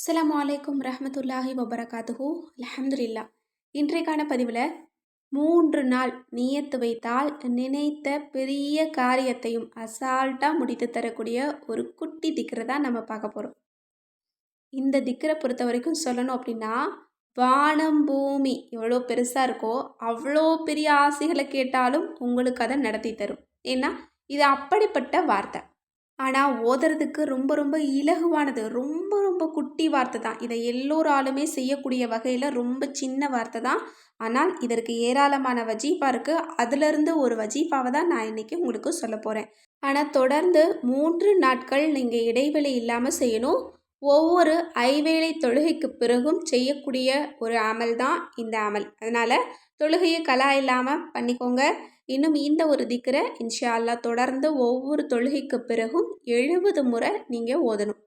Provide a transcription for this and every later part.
அஸ்ஸலாமு அலைக்கும் ரஹ்மத்துல்லாஹி வபரகாத்துஹு. அல்ஹம்துலில்லா. இன்றைக்கான பதிவில் 3 நாள் நியத்து வைத்தால் நினைத்த பெரிய காரியத்தையும் அசால்ட்டாக முடித்து தரக்கூடிய ஒரு குட்டி திக்ரை தான் நம்ம பார்க்க போகிறோம். இந்த திக்ரை பொறுத்த வரைக்கும் சொல்லணும் அப்படின்னா, வானம் பூமி எவ்வளோ பெருசாக இருக்கோ அவ்வளோ பெரிய ஆசைகளை கேட்டாலும் உங்களுக்கு அதை நடத்தி தரும். ஏன்னா இது அப்படிப்பட்ட வார்த்தை. ஆனால் ஓதுறதுக்கு ரொம்ப ரொம்ப இலகுவானது, ரொம்ப ரொம்ப குட்டி வார்த்தை தான். இதை எல்லோராலுமே செய்யக்கூடிய வகையில் ரொம்ப சின்ன வார்த்தை தான். ஆனால் இதற்கு ஏராளமான வஜீஃபா இருக்குது. அதிலிருந்து ஒரு வஜீஃபாவை தான் நான் இன்றைக்கி உங்களுக்கு சொல்ல போகிறேன். ஆனால் தொடர்ந்து 3 நாட்கள் நீங்கள் இடைவெளி இல்லாமல் செய்யணும். ஒவ்வொரு ஐவேளை தொழுகைக்கு பிறகும் செய்யக்கூடிய ஒரு அமல் தான் இந்த அமல். அதனால் தொழுகையை கலா இல்லாமல் பண்ணிக்கோங்க. இன்னும் இந்த ஒரு திக்ரை இன்ஷா அல்லாஹ் தொடர்ந்து ஒவ்வொரு தொழுகைக்கு பிறகும் 70 முறை நீங்கள் ஓதணும்.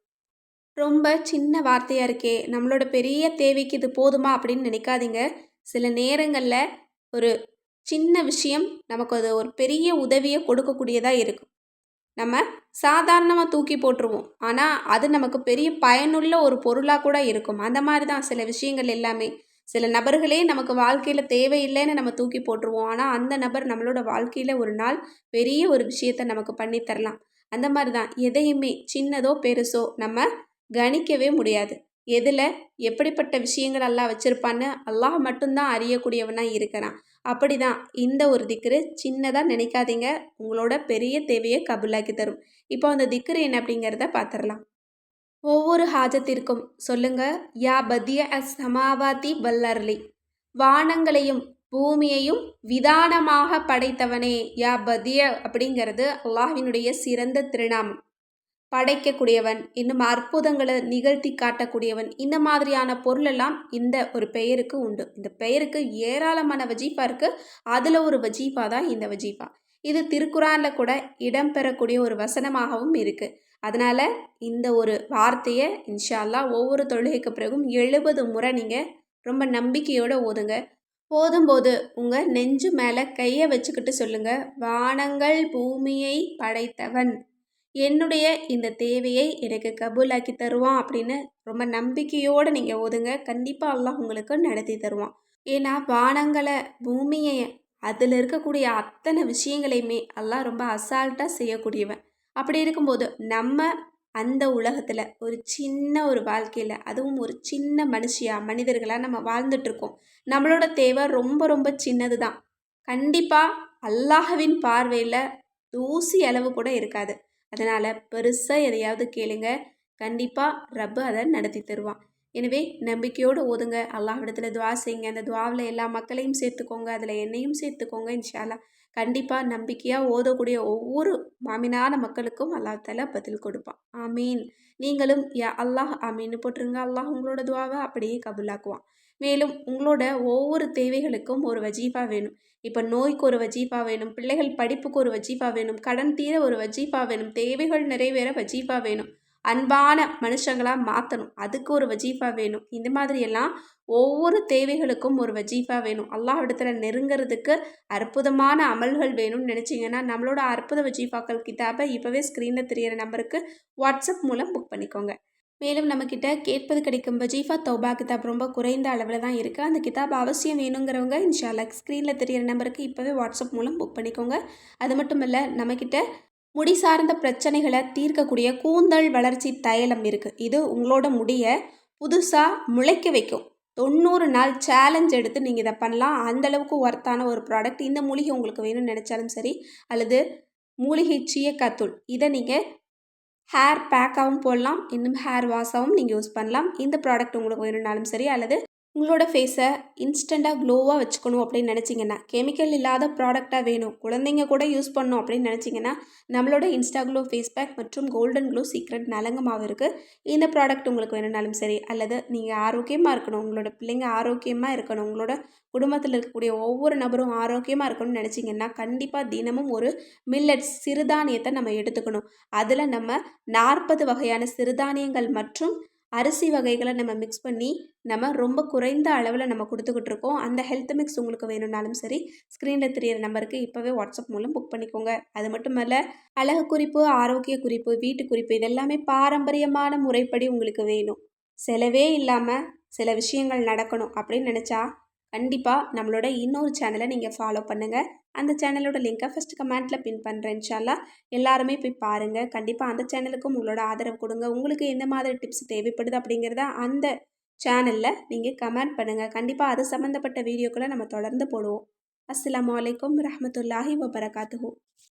ரொம்ப சின்ன வார்த்தையாக இருக்கே, நம்மளோட பெரிய தேவைக்கு இது போதுமா அப்படின்னு நினைக்காதீங்க. சில நேரங்களில் ஒரு சின்ன விஷயம் நமக்கு அது ஒரு பெரிய உதவியை கொடுக்கக்கூடியதாக இருக்கும். நம்ம சாதாரணமாக தூக்கி போட்டுருவோம், ஆனால் அது நமக்கு பெரிய பயனுள்ள ஒரு பொருளாக கூட இருக்கும். அந்த மாதிரி தான் சில விஷயங்கள் எல்லாமே. சில நபர்களே நமக்கு வாழ்க்கையில் தேவையில்லைன்னு நம்ம தூக்கி போட்டுருவோம், ஆனால் அந்த நபர் நம்மளோட வாழ்க்கையில் ஒரு நாள் பெரிய ஒரு விஷயத்தை நமக்கு பண்ணித்தரலாம். அந்த மாதிரி தான் எதையுமே சின்னதோ பெருசோ நம்ம கணிக்கவே முடியாது. எதில் எப்படிப்பட்ட விஷயங்கள் அல்லாஹ் வச்சுருப்பான்னு அல்லாஹ் மட்டும்தான் அறியக்கூடியவனாக இருக்கிறான். அப்படி தான் இந்த ஒரு திக்ரு சின்னதாக நினைக்காதீங்க, உங்களோட பெரிய தேவையை கபூலாக்கி தரும். இப்போ அந்த திக்ரு என்ன அப்படிங்கிறத பார்த்துடலாம். ஒவ்வொரு ஹாஜத்திற்கும் சொல்லுங்க, யா பதிய அஸ் சமாவாதி வல்லர்லி, வானங்களையும் பூமியையும் விதானமாக படைத்தவனே. யா பதிய அப்படிங்கிறது அல்லாஹ்வினுடைய சிறந்த திருநாமம். படைக்கக்கூடியவன், இன்னும் அற்புதங்களை நிகழ்த்தி காட்டக்கூடியவன், இந்த மாதிரியான பொருளெல்லாம் இந்த ஒரு பெயருக்கு உண்டு. இந்த பெயருக்கு ஏராளமான வஜீஃபா இருக்குது. அதில் ஒரு வஜீஃபா தான் இந்த வஜீஃபா. இது திருக்குரானில் கூட இடம்பெறக்கூடிய ஒரு வசனமாகவும் இருக்குது. அதனால் இந்த ஒரு வார்த்தையை இன்ஷா அல்லாஹ் ஒவ்வொரு தொழுகைக்கு பிறகும் 70 முறை நீங்கள் ரொம்ப நம்பிக்கையோடு ஓதுங்க. போதும்போது உங்கள் நெஞ்சு மேலே கையை வச்சுக்கிட்டு சொல்லுங்கள், வானங்கள் பூமியை படைத்தவன் என்னுடைய இந்த தேவையை எனக்கு கபூலாக்கி தருவான் அப்படின்னு ரொம்ப நம்பிக்கையோடு நீங்கள் ஓதுங்க. கண்டிப்பாக அல்லாஹ் உங்களுக்கு நடத்தி தருவான். ஏன்னா வானங்களை பூமியை அதில் இருக்கக்கூடிய அத்தனை விஷயங்களையுமே அல்லாஹ் ரொம்ப அசால்ட்டாக செய்யக்கூடியவன். அப்படி இருக்கும்போது நம்ம அந்த உலகத்தில் ஒரு சின்ன ஒரு வாழ்க்கையில், அதுவும் ஒரு சின்ன மனிதர்களாக நம்ம வாழ்ந்துட்டுருக்கோம். நம்மளோட தேவை ரொம்ப ரொம்ப சின்னது தான். கண்டிப்பாக அல்லாஹ்வின் பார்வையில் தூசி அளவு கூட இருக்காது. அதனால் பெருசாக எதையாவது கேளுங்க, கண்டிப்பாக ரப்பு அதை நடத்தி தருவான். எனவே நம்பிக்கையோடு ஓதுங்க, அல்லாஹ்விடத்தில் துவா செய்யுங்க. அந்த துவாவில் எல்லா மக்களையும் சேர்த்துக்கோங்க, அதில் என்னையும் சேர்த்துக்கோங்க. இன்ஷா அல்லாஹ் கண்டிப்பாக நம்பிக்கையாக ஓதக்கூடிய ஒவ்வொரு மாமினான மக்களுக்கும் அல்லாஹ் தஆலா பதில் கொடுப்பான். ஆமீன். நீங்களும் யா அல்லாஹ் ஆமீன்னு போட்டுருங்க. அல்லாஹ் உங்களோட துவாவை அப்படியே கபூலாக்குவான். மேலும் உங்களோட ஒவ்வொரு தேவைகளுக்கும் ஒரு வஜீஃபா வேணும். இப்போ நோய்க்கு ஒரு வஜீஃபா வேணும், பிள்ளைகள் படிப்புக்கு ஒரு வஜீஃபா வேணும், கடன் தீர ஒரு வஜீஃபா வேணும், தேவைகள் நிறைவேற வஜீஃபா வேணும், அன்பான மனுஷங்களாக மாற்றணும், அதுக்கு ஒரு வஜீஃபா வேணும். இந்த மாதிரியெல்லாம் ஒவ்வொரு தேவைகளுக்கும் ஒரு வஜீஃபா வேணும். அல்லாஹ்விடத்தில் நெருங்கிறதுக்கு அற்புதமான அமல்கள் வேணும்னு நினச்சிங்கன்னா நம்மளோட அற்புத வஜீஃபாக்கள் கிதாபை இப்போவே ஸ்க்ரீனில் தெரியிற நம்பருக்கு வாட்ஸ்அப் மூலம் புக் பண்ணிக்கோங்க. மேலும் நம்மக்கிட்ட கேட்பது கிடைக்கும் வஜீஃபா தௌபா கிதாப் ரொம்ப குறைந்த அளவில் தான் இருக்குது. அந்த கிதாப் அவசியம் வேணுங்கிறவங்க இன்ஷா அல்லாஹ் ஸ்க்ரீனில் தெரியிற நம்பருக்கு இப்போவே வாட்ஸ்அப் மூலம் புக் பண்ணிக்கோங்க. அது மட்டும் இல்லை, நம்மக்கிட்ட முடி சார்ந்த பிரச்சனைகளை தீர்க்கக்கூடிய கூந்தல் வளர்ச்சி தைலம் இருக்குது. இது உங்களோட முடியை புதுசாக முளைக்க வைக்கும். 90 நாள் சேலஞ்ச் எடுத்து நீங்கள் இதை பண்ணலாம். அந்தளவுக்கு ஒர்த்தான ஒரு ப்ராடக்ட். இந்த மூலிகை உங்களுக்கு வேணும்னு நினச்சாலும் சரி, அல்லது மூலிகை சீயக்காத்தூள், இதை நீங்கள் ஹேர் பேக்காகவும் போடலாம், இன்னும் ஹேர் வாஷாகவும் நீங்கள் யூஸ் பண்ணலாம். இந்த ப்ராடக்ட் உங்களுக்கு வேணும்னாலும் சரி, அல்லது உங்களோட ஃபேஸை இன்ஸ்டண்ட்டாக க்ளோவாக வச்சுக்கணும் அப்படின்னு நினச்சிங்கன்னா, கெமிக்கல் இல்லாத ப்ராடக்டாக வேணும், குழந்தைங்க கூட யூஸ் பண்ணணும் அப்படின்னு நினச்சிங்கன்னா, நம்மளோட இன்ஸ்டா க்ளோ ஃபேஸ் பேக் மற்றும் கோல்டன் க்ளோ சீக்ரெட் நலங்கு மாவு இருக்குது. இந்த ப்ராடக்ட் உங்களுக்கு வேணும்னாலும் சரி, அல்லது நீங்கள் ஆரோக்கியமாக இருக்கணும், உங்களோட பிள்ளைங்க ஆரோக்கியமாக இருக்கணும், உங்களோட குடும்பத்தில் இருக்கக்கூடிய ஒவ்வொரு நபரும் ஆரோக்கியமாக இருக்கணும்னு நினச்சிங்கன்னா, கண்டிப்பாக தினமும் ஒரு மில்லட்ஸ் சிறுதானியத்தை நம்ம எடுத்துக்கணும். அதில் நம்ம 40 வகையான சிறுதானியங்கள் மற்றும் அரிசி வகைகளை நம்ம மிக்ஸ் பண்ணி நம்ம ரொம்ப குறைந்த அளவில் நம்ம கொடுத்துக்கிட்டு இருக்கோம். அந்த ஹெல்த் மிக்ஸ் உங்களுக்கு வேணும்னாலும் சரி, ஸ்க்ரீனில் தெரியிற நம்பருக்கு இப்போவே வாட்ஸ்அப் மூலம் புக் பண்ணிக்கோங்க. அது மட்டும் இல்லை, அழகு குறிப்பு, ஆரோக்கிய குறிப்பு, வீட்டு குறிப்பு, இதெல்லாமே பாரம்பரியமான முறைப்படி உங்களுக்கு வேணும், செலவே இல்லாமல் சில விஷயங்கள் நடக்கணும் அப்படின்னு நினச்சா கண்டிப்பாக நம்மளோட இன்னொரு சேனலை நீங்கள் ஃபாலோ பண்ணுங்கள். அந்த சேனலோட லிங்க்கை ஃபஸ்ட்டு கமெண்ட்டில் பின் பண்ணுறேன். இன்ஷால்லா எல்லாருமே போய் பாருங்கள். கண்டிப்பாக அந்த சேனலுக்கும் உங்களோட ஆதரவு கொடுங்க. உங்களுக்கு எந்த மாதிரி டிப்ஸ் தேவைப்படுது அப்படிங்கிறத அந்த சேனலில் நீங்கள் கமெண்ட் பண்ணுங்கள். கண்டிப்பாக அது சம்மந்தப்பட்ட வீடியோக்களை நம்ம தொடர்ந்து போடுவோம். அஸ்ஸலாமு அலைக்கும் ரஹ்மத்துல்லாஹி வபரகாத்துஹு.